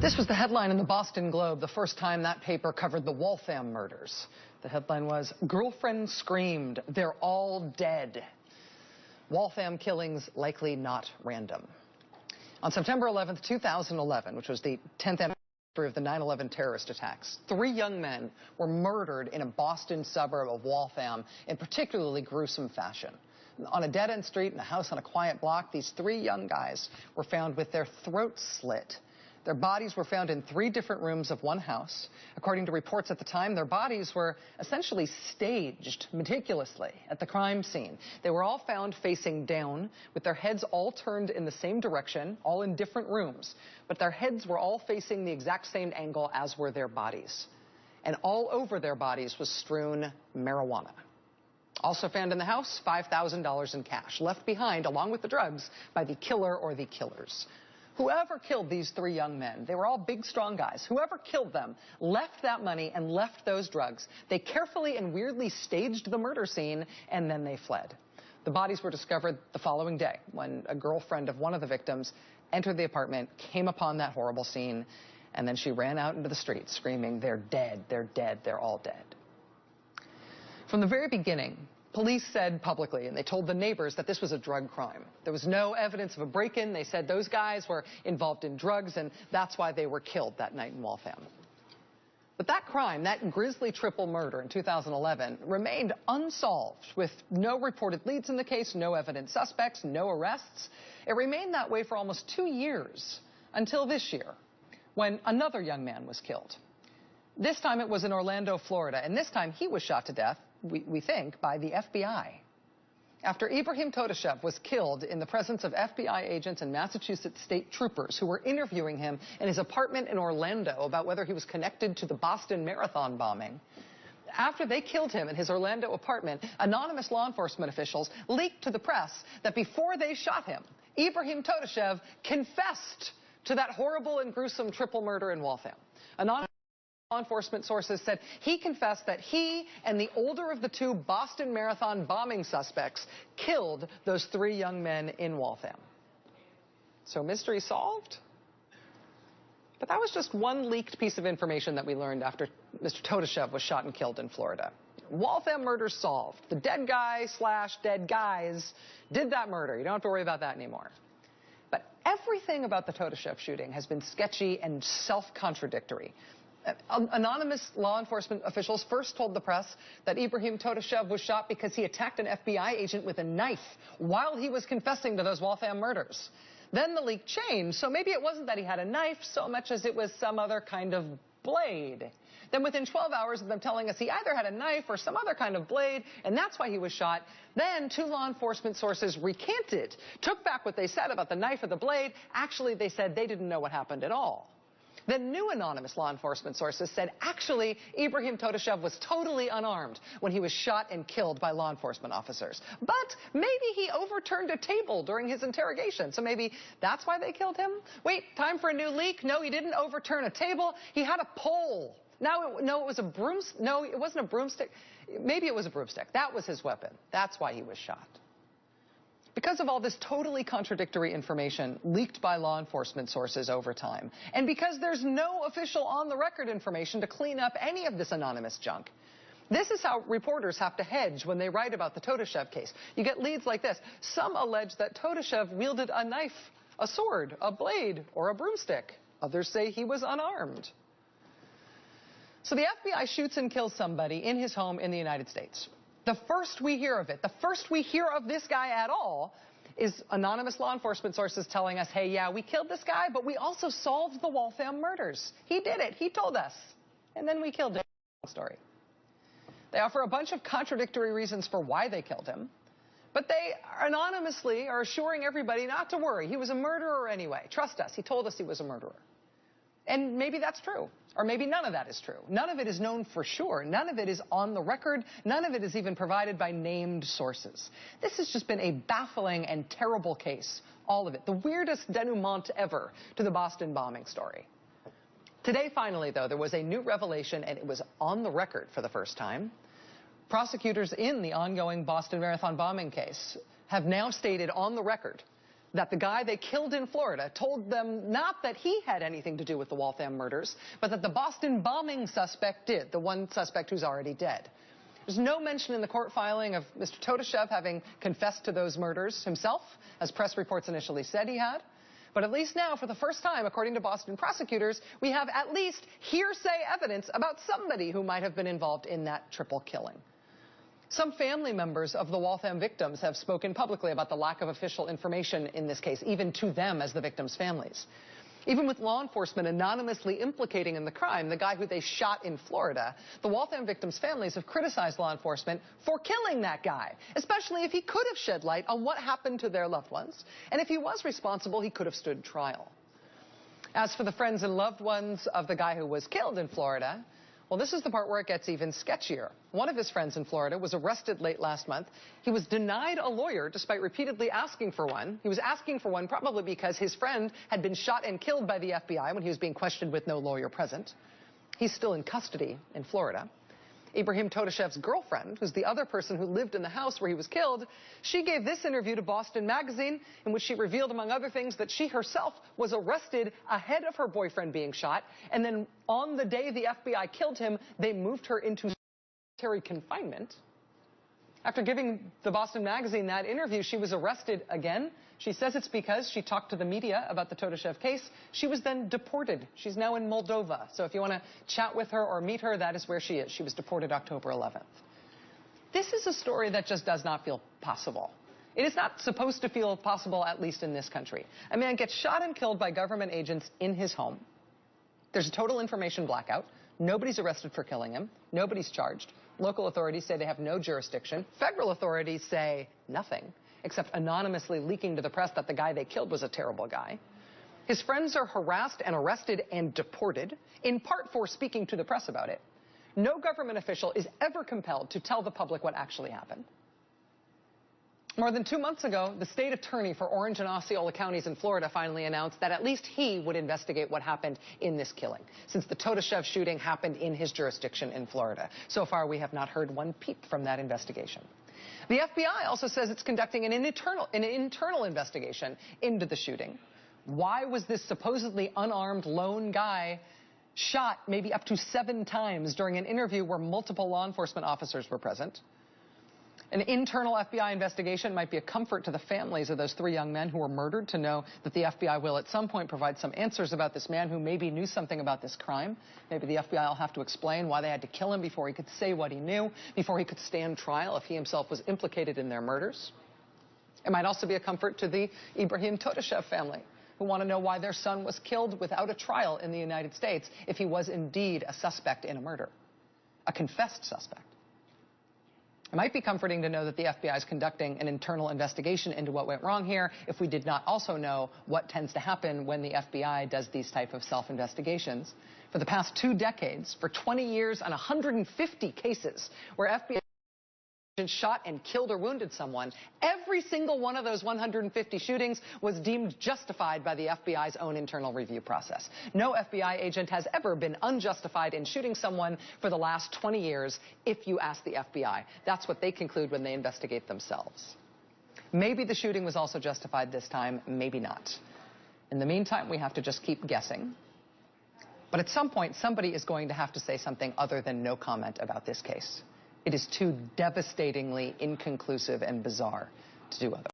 This was the headline in the Boston Globe, the first time that paper covered the Waltham murders. The headline was, "Girlfriend screamed, they're all dead. Waltham killings likely not random." On September 11th, 2011, which was the 10th anniversary of the 9/11 terrorist attacks, 3 young men were murdered in a Boston suburb of Waltham in particularly gruesome fashion. On a dead-end street in a house on a quiet block, these 3 young guys were found with their throats slit. Their bodies were found in 3 different rooms of one house. According to reports at the time, their bodies were essentially staged meticulously at the crime scene. They were all found facing down, with their heads all turned in the same direction, all in different rooms. But their heads were all facing the exact same angle as were their bodies. And all over their bodies was strewn marijuana. Also found in the house, $5,000 in cash, left behind along with the drugs by the killer or the killers. Whoever killed these 3 young men, they were all big, strong guys. Whoever killed them left that money and left those drugs. They carefully and weirdly staged the murder scene, and then they fled. The bodies were discovered the following day when a girlfriend of one of the victims entered the apartment, came upon that horrible scene, and then she ran out into the street screaming, "They're dead, they're dead, they're all dead." From the very beginning, police said publicly, and they told the neighbors, that this was a drug crime. There was no evidence of a break-in. They said those guys were involved in drugs, and that's why they were killed that night in Waltham. But that crime, that grisly triple murder in 2011, remained unsolved, with no reported leads in the case, no evident suspects, no arrests. It remained that way for almost 2 years, until this year, when another young man was killed. This time it was in Orlando, Florida, and this time he was shot to death, we think, by the FBI. After Ibrahim Todashev was killed in the presence of FBI agents and Massachusetts state troopers who were interviewing him in his apartment in Orlando about whether he was connected to the Boston Marathon bombing, after they killed him in his Orlando apartment, anonymous law enforcement officials leaked to the press that before they shot him, Ibrahim Todashev confessed to that horrible and gruesome triple murder in Waltham. Anonymous law enforcement sources said he confessed that he and the older of the 2 Boston Marathon bombing suspects killed those 3 young men in Waltham. So mystery solved? But that was just one leaked piece of information that we learned after Mr. Todashev was shot and killed in Florida. Waltham murder solved. The dead guy / dead guys did that murder. You don't have to worry about that anymore. But everything about the Todashev shooting has been sketchy and self-contradictory. Anonymous law enforcement officials first told the press that Ibrahim Todashev was shot because he attacked an FBI agent with a knife while he was confessing to those Waltham murders. Then the leak changed, so maybe it wasn't that he had a knife so much as it was some other kind of blade. Then within 12 hours of them telling us he either had a knife or some other kind of blade, and that's why he was shot, then 2 law enforcement sources recanted, took back what they said about the knife or the blade. Actually, they said they didn't know what happened at all. Then new anonymous law enforcement sources said, actually, Ibrahim Todashev was totally unarmed when he was shot and killed by law enforcement officers. But maybe he overturned a table during his interrogation, so maybe that's why they killed him? Wait, time for a new leak? No, he didn't overturn a table. He had a pole. No, it was a broomstick. No, it wasn't a broomstick. Maybe it was a broomstick. That was his weapon. That's why he was shot. Because of all this totally contradictory information leaked by law enforcement sources over time, and because there's no official on-the-record information to clean up any of this anonymous junk, this is how reporters have to hedge when they write about the Todashev case. You get leads like this. Some allege that Todashev wielded a knife, a sword, a blade, or a broomstick. Others say he was unarmed. So the FBI shoots and kills somebody in his home in the United States. The first we hear of it, the first we hear of this guy at all, is anonymous law enforcement sources telling us, hey, yeah, we killed this guy, but we also solved the Waltham murders. He did it. He told us. And then we killed him. Story. They offer a bunch of contradictory reasons for why they killed him, but they anonymously are assuring everybody not to worry. He was a murderer anyway. Trust us. He told us he was a murderer. And maybe that's true. Or maybe none of that is true. None of it is known for sure. None of it is on the record. None of it is even provided by named sources. This has just been a baffling and terrible case, all of it. The weirdest denouement ever to the Boston bombing story. Today, finally, though, there was a new revelation, and it was on the record for the first time. Prosecutors in the ongoing Boston Marathon bombing case have now stated on the record that the guy they killed in Florida told them not that he had anything to do with the Waltham murders, but that the Boston bombing suspect did, the one suspect who's already dead. There's no mention in the court filing of Mr. Todeshev having confessed to those murders himself, as press reports initially said he had. But at least now, for the first time, according to Boston prosecutors, we have at least hearsay evidence about somebody who might have been involved in that triple killing. Some family members of the Waltham victims have spoken publicly about the lack of official information in this case, even to them as the victims' families. Even with law enforcement anonymously implicating in the crime the guy who they shot in Florida, the Waltham victims' families have criticized law enforcement for killing that guy, especially if he could have shed light on what happened to their loved ones. And if he was responsible, he could have stood trial. As for the friends and loved ones of the guy who was killed in Florida, well, this is the part where it gets even sketchier. One of his friends in Florida was arrested late last month. He was denied a lawyer despite repeatedly asking for one. He was asking for one probably because his friend had been shot and killed by the FBI when he was being questioned with no lawyer present. He's still in custody in Florida. Ibrahim Todeshev's girlfriend, who's the other person who lived in the house where he was killed, she gave this interview to Boston Magazine in which she revealed, among other things, that she herself was arrested ahead of her boyfriend being shot, and then on the day the FBI killed him, they moved her into solitary confinement. After giving the Boston Magazine that interview, she was arrested again. She says it's because she talked to the media about the Todeshev case. She was then deported. She's now in Moldova. So if you want to chat with her or meet her, that is where she is. She was deported October 11th. This is a story that just does not feel possible. It is not supposed to feel possible, at least in this country. A man gets shot and killed by government agents in his home. There's a total information blackout. Nobody's arrested for killing him. Nobody's charged. Local authorities say they have no jurisdiction. Federal authorities say nothing, except anonymously leaking to the press that the guy they killed was a terrible guy. His friends are harassed and arrested and deported, in part for speaking to the press about it. No government official is ever compelled to tell the public what actually happened. More than 2 months ago, the state attorney for Orange and Osceola counties in Florida finally announced that at least he would investigate what happened in this killing, since the Todeshev shooting happened in his jurisdiction in Florida. So far, we have not heard one peep from that investigation. The FBI also says it's conducting an internal investigation into the shooting. Why was this supposedly unarmed lone guy shot maybe up to 7 times during an interview where multiple law enforcement officers were present? An internal FBI investigation might be a comfort to the families of those 3 young men who were murdered to know that the FBI will at some point provide some answers about this man who maybe knew something about this crime. Maybe the FBI will have to explain why they had to kill him before he could say what he knew, before he could stand trial if he himself was implicated in their murders. It might also be a comfort to the Ibrahim Todeshev family, who want to know why their son was killed without a trial in the United States if he was indeed a suspect in a murder, a confessed suspect. It might be comforting to know that the FBI is conducting an internal investigation into what went wrong here if we did not also know what tends to happen when the FBI does these type of self-investigations. For the past 2 decades, for 20 years and 150 cases where FBI shot and killed or wounded someone, every single one of those 150 shootings was deemed justified by the FBI's own internal review process. No FBI agent has ever been unjustified in shooting someone for the last 20 years if you ask the FBI. That's what they conclude when they investigate themselves. Maybe the shooting was also justified this time, maybe not. In the meantime, we have to just keep guessing. But at some point, somebody is going to have to say something other than no comment about this case. It is too devastatingly inconclusive and bizarre to do otherwise.